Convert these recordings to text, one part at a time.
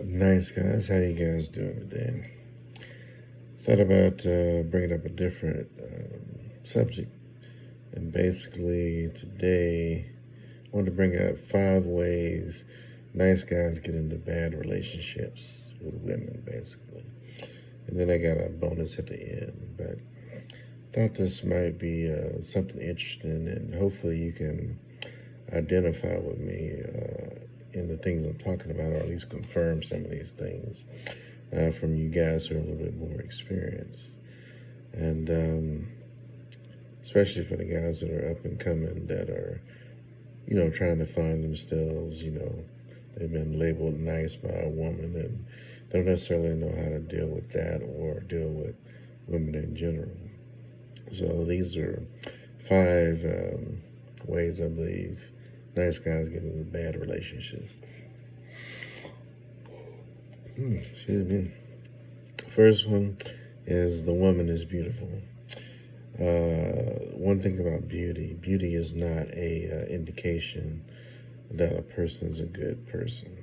up, nice guys? How you guys doing today? Thought about bringing up a different subject, and basically today I want to bring up 5 ways nice guys get into bad relationships with women, basically. And then I got a bonus at the end, but thought this might be something interesting, and hopefully you can identify with me in the things I'm talking about, or at least confirm some of these things from you guys who are a little bit more experienced. And especially for the guys that are up and coming, that are, trying to find themselves, they've been labeled nice by a woman and don't necessarily know how to deal with that or deal with women in general. So these are 5 ways I believe nice guys get into bad relationships. Excuse me. First one is the woman is beautiful. One thing about beauty is not a indication that a person is a good person.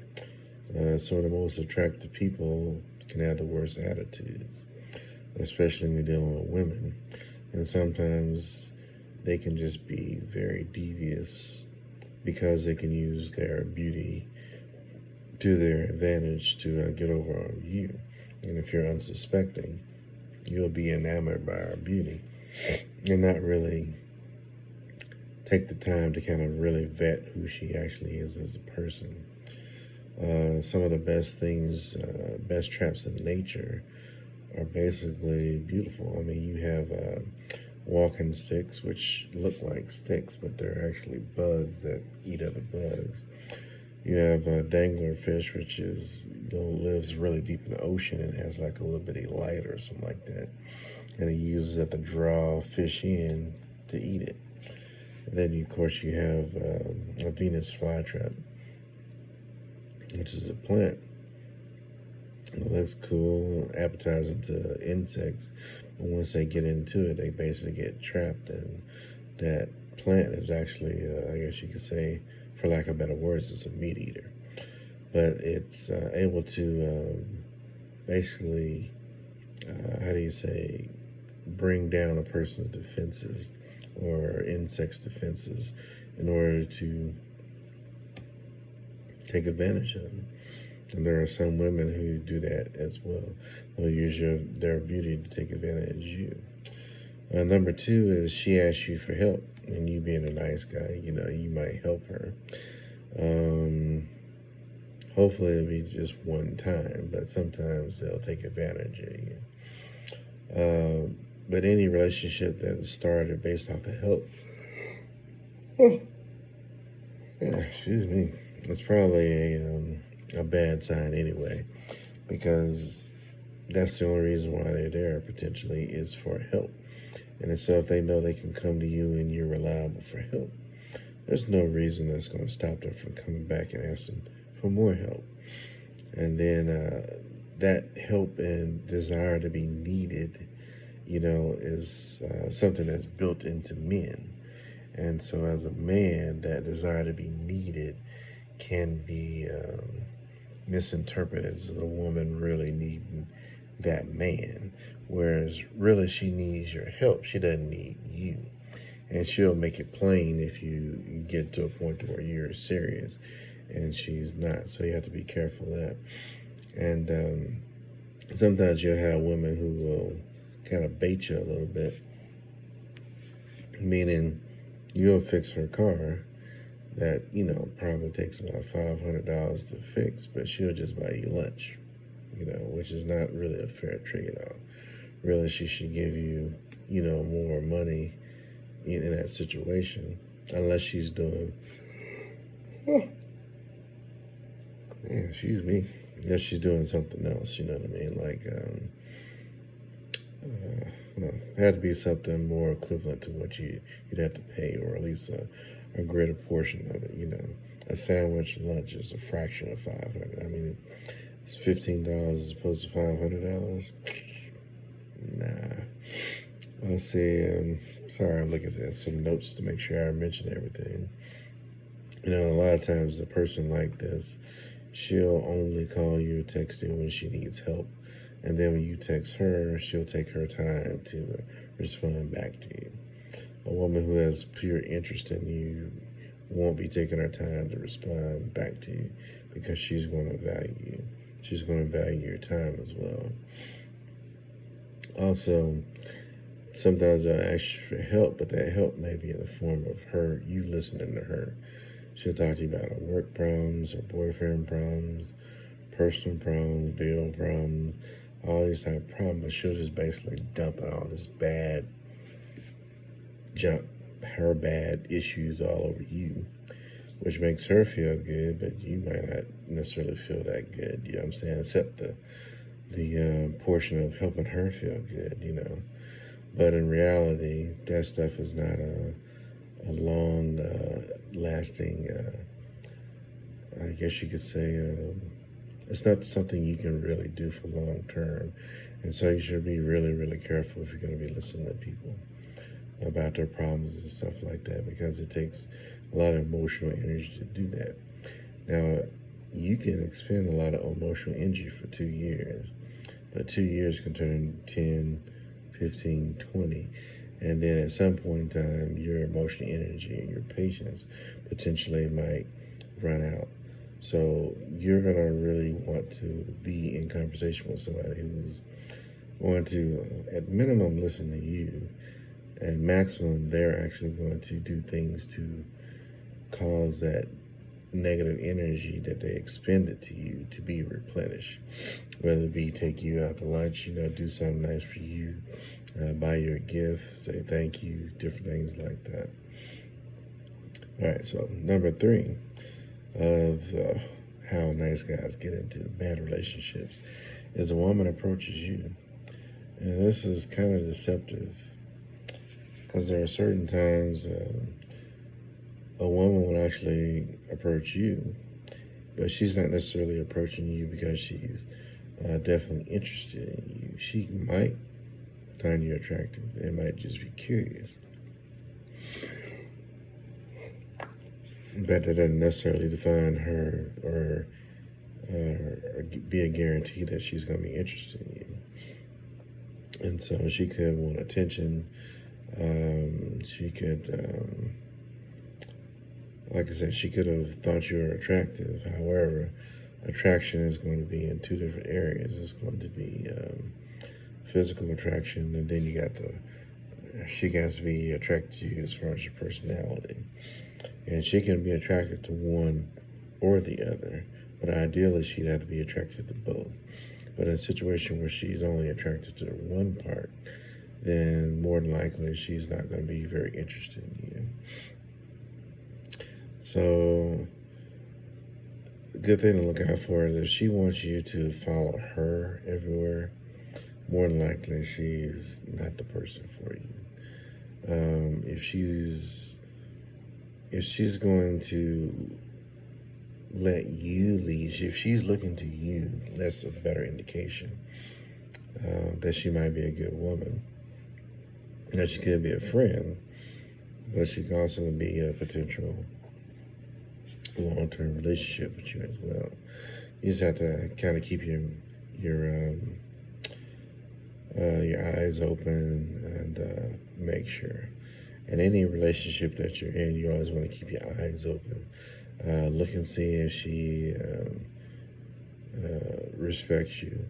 Some of the most attractive people can have the worst attitudes, especially when you're dealing with women. And sometimes they can just be very devious because they can use their beauty to their advantage to get over on you. And if you're unsuspecting, you'll be enamored by our beauty and not really take the time to kind of really vet who she actually is as a person. Some of the best things, best traps in nature are basically beautiful. I mean, you have walking sticks, which look like sticks, but they're actually bugs that eat other bugs. You have dangler fish, which is, lives really deep in the ocean and has like a little bitty light or something like that. And it uses it to draw fish in to eat it. And then, of course, you have a Venus flytrap, which is a plant. It looks cool, appetizing to insects, but once they get into it, they basically get trapped. And that plant is actually, I guess you could say, for lack of better words, it's a meat eater. But it's able to basically, bring down a person's defenses or insect's defenses in order to take advantage of them. And there are some women who do that as well. They'll use their beauty to take advantage of you. Number 2 is she asks you for help, and you being a nice guy, you might help her. Hopefully it'll be just one time, but sometimes they'll take advantage of you. But any relationship that is started based off of help, excuse me, it's probably a bad sign anyway, because that's the only reason why they're there potentially is for help. And so if they know they can come to you and you're reliable for help, there's no reason that's going to stop them from coming back and asking for more help. And then that help and desire to be needed, is something that's built into men. And so as a man, that desire to be needed can be misinterpreted as a woman really needing that man, whereas really she needs your help. She doesn't need you. And she'll make it plain if you get to a point where you're serious and she's not. So you have to be careful of that. And sometimes you'll have women who will kind of bait you a little bit, meaning you'll fix her car that, probably takes about $500 to fix, but she'll just buy you lunch, which is not really a fair trade-off. Really, she should give you, more money in that situation, unless she's doing, excuse me, unless she's doing something else, you know what I mean? Like, it had to be something more equivalent to what you'd have to pay, or at least a greater portion of it. A sandwich lunch is a fraction of $500. I mean, it's $15 as opposed to $500. Nah. Let's see. Sorry, I'm looking at some notes to make sure I mention everything. A lot of times a person like this, She'll only call you or text you when she needs help. And then when you text her, she'll take her time to respond back to you. A woman who has pure interest in you won't be taking her time to respond back to you because she's going to value you. She's going to value your time as well. Also, sometimes they'll ask you for help, but that help may be in the form of you listening to her. She'll talk to you about her work problems, her boyfriend problems, personal problems, bill problems, all these type of problems, but she'll just basically dump all this bad junk, her bad issues all over you, which makes her feel good, but you might not necessarily feel that good, you know what I'm saying, except the portion of helping her feel good, you know. But in reality, that stuff is not a long lasting, I guess you could say, it's not something you can really do for long term. And so you should be really, really careful if you're going to be listening to people about their problems and stuff like that, because it takes a lot of emotional energy to do that. Now, you can expend a lot of emotional energy for 2 years, but 2 years can turn 10, 15, 20. And then at some point in time, your emotional energy and your patience potentially might run out. So you're going to really want to be in conversation with somebody who's going to, at minimum, listen to you. At maximum, they're actually going to do things to cause that negative energy that they expended to you to be replenished. Whether it be take you out to lunch, you know, do something nice for you, buy you a gift, say thank you, different things like that. All right, so number 3 of how nice guys get into bad relationships is a woman approaches you. And this is kind of deceptive because there are certain times a woman will actually approach you, but she's not necessarily approaching you because she's definitely interested in you. She might find you attractive and might just be curious. But that doesn't necessarily define her or be a guarantee that she's going to be interested in you. And so she could want attention. She could, like I said, she could have thought you were attractive. However, attraction is going to be in 2 different areas. It's going to be physical attraction, and then you got she has to be attracted to you as far as your personality. And she can be attracted to one or the other, but ideally she'd have to be attracted to both. But in a situation where she's only attracted to one part, then more than likely she's not going to be very interested in you. So the good thing to look out for is if she wants you to follow her everywhere, more than likely she's not the person for you. If she's going to let you lead, if she's looking to you, that's a better indication that she might be a good woman. Now, she could be a friend, but she could also be a potential long-term relationship with you as well. You just have to kind of keep your eyes open and make sure. In any relationship that you're in, you always want to keep your eyes open. Look and see if she respects you.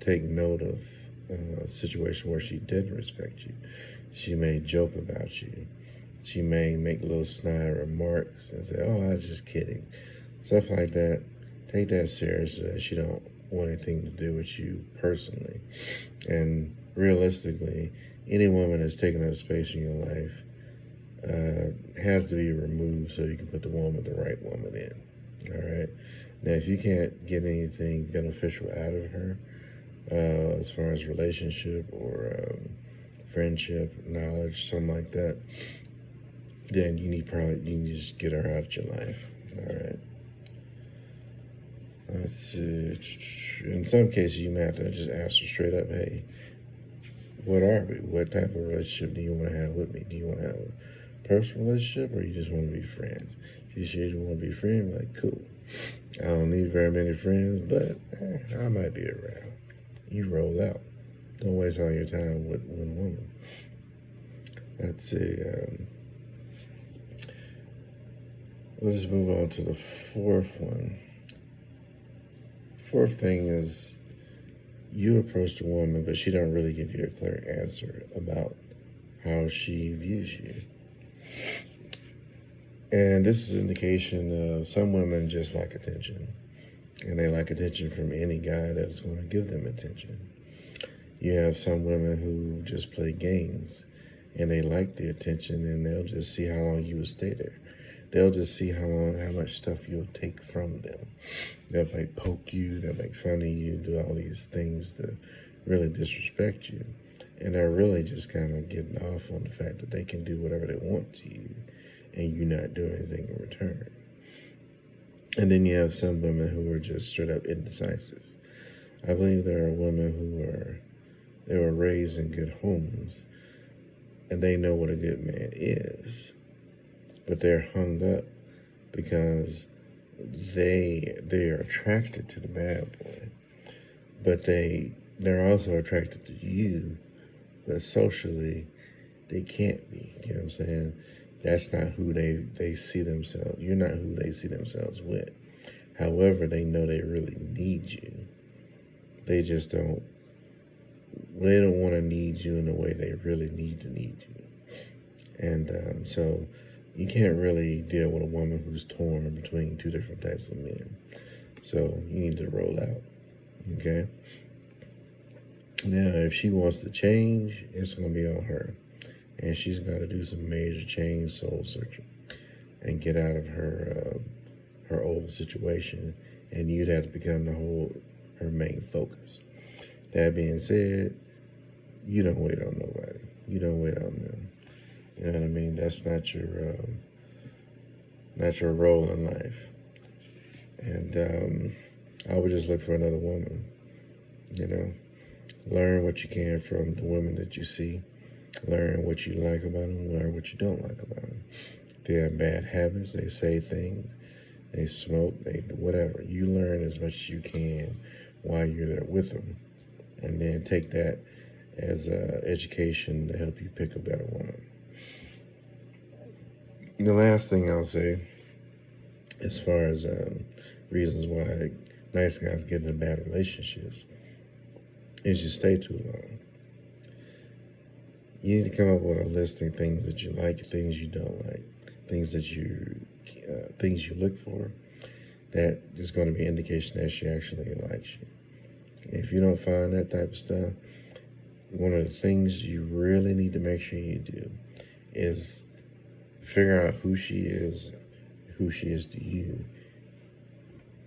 Take note of a situation where she didn't respect you. She may joke about you. She may make little snide remarks and say, "Oh, I was just kidding." Stuff like that. Take that seriously, that she don't want anything to do with you personally. And realistically, any woman that's taking up space in your life has to be removed so you can put the right woman in. All right. Now, if you can't get anything beneficial out of her, as far as relationship or friendship, knowledge, something like that, then you need to just get her out of your life. All right. Let's see. In some cases, you may have to just ask her straight up, "Hey, what are we? What type of relationship do you want to have with me? Do you want to have a personal relationship, or you just want to be friends?" If you say you want to be friends, like, cool. I don't need very many friends, but I might be around. You roll out. Don't waste all your time with one woman. Let's see. We'll just move on to the fourth one. Fourth thing is you approach the woman, but she don't really give you a clear answer about how she views you. And this is an indication of some women just like attention. And they like attention from any guy that's going to give them attention. You have some women who just play games and they like the attention, and they'll just see how long you will stay there. They'll just see how much stuff you'll take from them. They'll like poke you, they'll make fun of you, do all these things to really disrespect you. And they're really just kind of getting off on the fact that they can do whatever they want to you and you not do anything in return. And then you have some women who are just straight up indecisive. I believe there are women they were raised in good homes and they know what a good man is, but they're hung up because they're attracted to the bad boy, but they're also attracted to you, but socially they can't be. You know what I'm saying? That's not who they see themselves. You're not who they see themselves with. However, they know they really need you. They just don't want to need you in the way they really need you. And so you can't really deal with a woman who's torn between two different types of men. So you need to roll out, okay? Now, if she wants to change, it's going to be on her. And she's got to do some major change, soul searching, and get out of her old situation. And you'd have to become her main focus. That being said, you don't wait on nobody. You don't wait on them. You know what I mean? That's not your role in life. And I would just look for another woman. You know, learn what you can from the women that you see. Learn what you like about them. Learn what you don't like about them. If they have bad habits, they say things, they smoke, they do whatever. You learn as much as you can while you're there with them, and then take that as education to help you pick a better woman. The last thing I'll say, as far as reasons why nice guys get into bad relationships, is you stay too long. You need to come up with a list of things that you like, things you don't like, things you look for. That is going to be an indication that she actually likes you. If you don't find that type of stuff, one of the things you really need to make sure you do is figure out who she is to you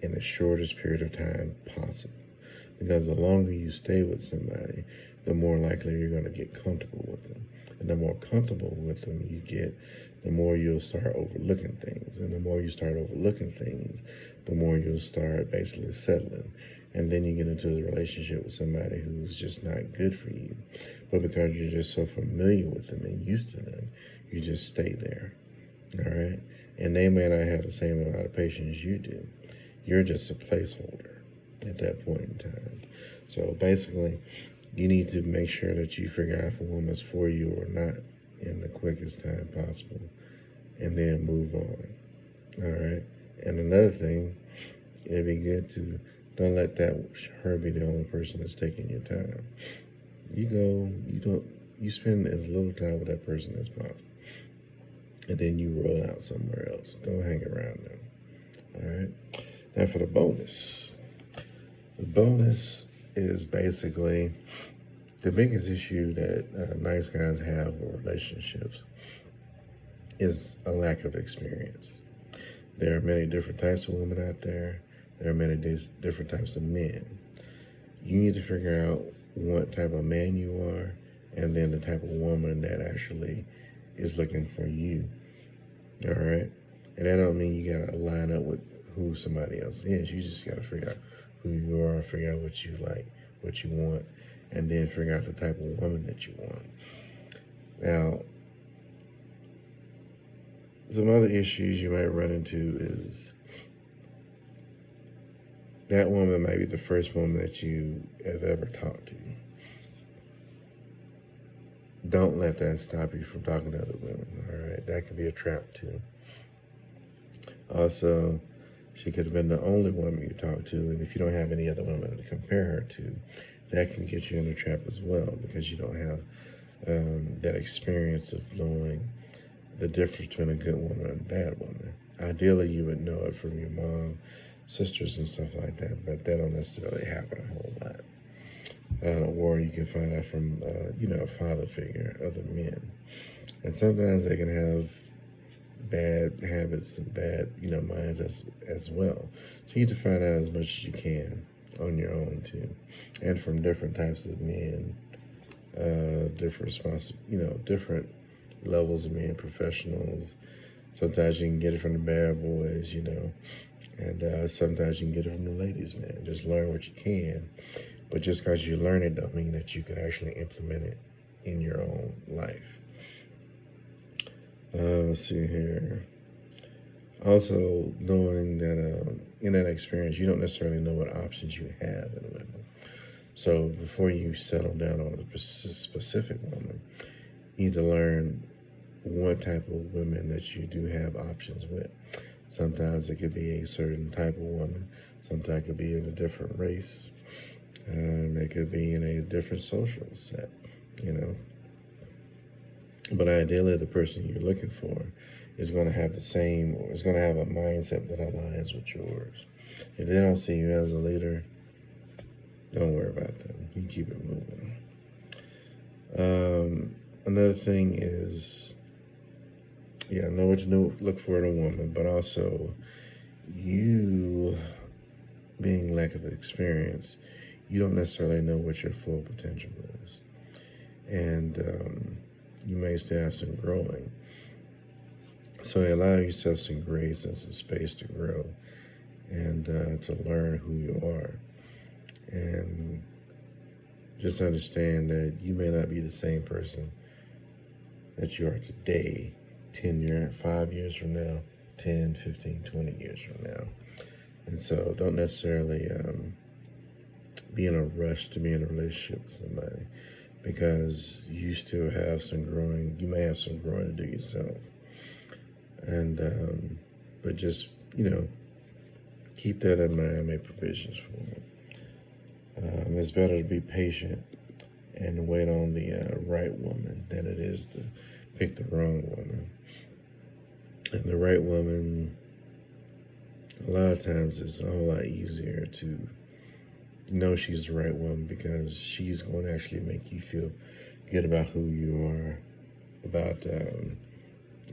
in the shortest period of time possible. Because the longer you stay with somebody, the more likely you're going to get comfortable with them. And the more comfortable with them you get, the more you'll start overlooking things. And the more you start overlooking things, the more you'll start basically settling. And then you get into a relationship with somebody who's just not good for you. But because you're just so familiar with them and used to them, you just stay there. All right? And they may not have the same amount of patience you do. You're just a placeholder at that point in time. So basically, you need to make sure that you figure out if a woman's for you or not in the quickest time possible, and then move on. All right? And another thing, it'd be good to don't let her be the only person that's taking your time. You spend as little time with that person as possible. And then you roll out somewhere else. Don't hang around them. All right? Now for the bonus. The bonus is basically the biggest issue that nice guys have with relationships is a lack of experience. There are many different types of women out there. There are many different types of men. You need to figure out what type of man you are, and then the type of woman that actually is looking for you. All right? And that don't mean you got to line up with who somebody else is. You just got to figure out who you are, figure out what you like, what you want, and then figure out the type of woman that you want. Now, some other issues you might run into is that woman might be the first woman that you have ever talked to. Don't let that stop you from talking to other women, all right? That could be a trap, too. Also, she could have been the only woman you talked to, and if you don't have any other women to compare her to, that can get you in a trap as well, because you don't have that experience of knowing the difference between a good woman and a bad woman. Ideally, you would know it from your mom, sisters, and stuff like that, but that don't necessarily happen a whole lot. Or you can find out from, a father figure, other men. And sometimes they can have bad habits and bad, minds as well. So you need to find out as much as you can on your own, too. And from different types of men, different levels of men, professionals. Sometimes you can get it from the bad boys, and sometimes you can get it from the ladies, man. Just learn what you can. But just because you learn it don't mean that you can actually implement it in your own life. Let's see here. Also, knowing that in that experience, you don't necessarily know what options you have in women. So before you settle down on a specific woman, you need to learn what type of women that you do have options with. Sometimes it could be a certain type of woman. Sometimes it could be in a different race. It could be in a different social set, But ideally, the person you're looking for is going to have is going to have a mindset that aligns with yours. If they don't see you as a leader, don't worry about them. You keep it moving. Another thing is, know what to look for in a woman, but also you being lack of experience, you don't necessarily know what your full potential is. And you may still have some growing. So allow yourself some grace and some space to grow and to learn who you are. And just understand that you may not be the same person that you are today, 5 years from now, 10, 15, 20 years from now. And so don't necessarily be in a rush to be in a relationship with somebody, because you still have you may have some growing to do yourself. And, but just, keep that in mind, make provisions for it. It's better to be patient and wait on the right woman than it is to pick the wrong woman. And the right woman, a lot of times it's a whole lot easier to know she's the right woman, because she's going to actually make you feel good about who you are, about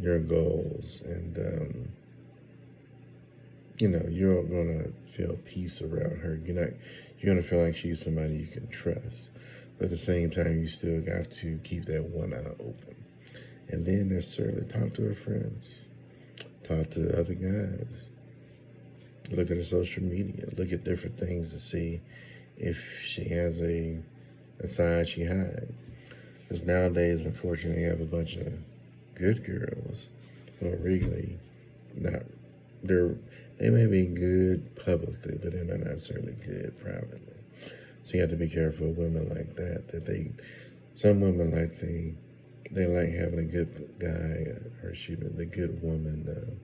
your goals, and you're going to feel peace around her. You're going to feel like she's somebody you can trust. But at the same time, you still got to keep that one eye open. And then necessarily talk to her friends. Talk to other guys. Look at her social media. Look at different things to see if she has a side she hides. Because nowadays, unfortunately, you have a bunch of good girls who are really not, they may be good publicly, but they're not necessarily good privately. So you have to be careful of women like that, some women they like having a good guy, the good woman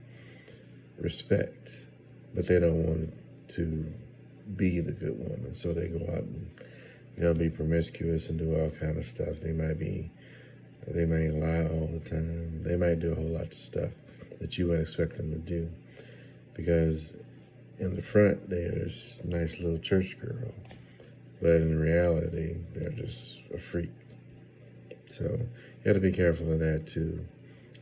respect, but they don't want to be the good woman. So they go out and they'll be promiscuous and do all kind of stuff. They may lie all the time. They might do a whole lot of stuff that you wouldn't expect them to do, because in the front they're this nice little church girl, but in reality they're just a freak. So you got to be careful of that too.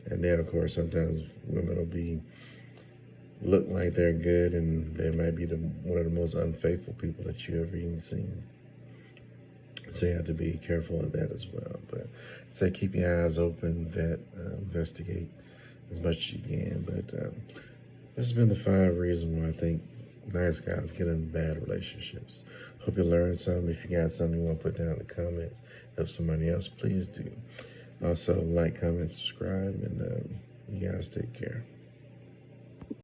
And then of course sometimes women will look like they're good, and they might be one of the most unfaithful people that you ever even seen. So you have to be careful of that as well. But say keep your eyes open, investigate as much as you can. But this has been the 5 reasons why I think nice guys get in bad relationships. Hope you learned something. If you got something you want to put down in the comments, help somebody else, please do. Also, like, comment, subscribe, and you guys take care.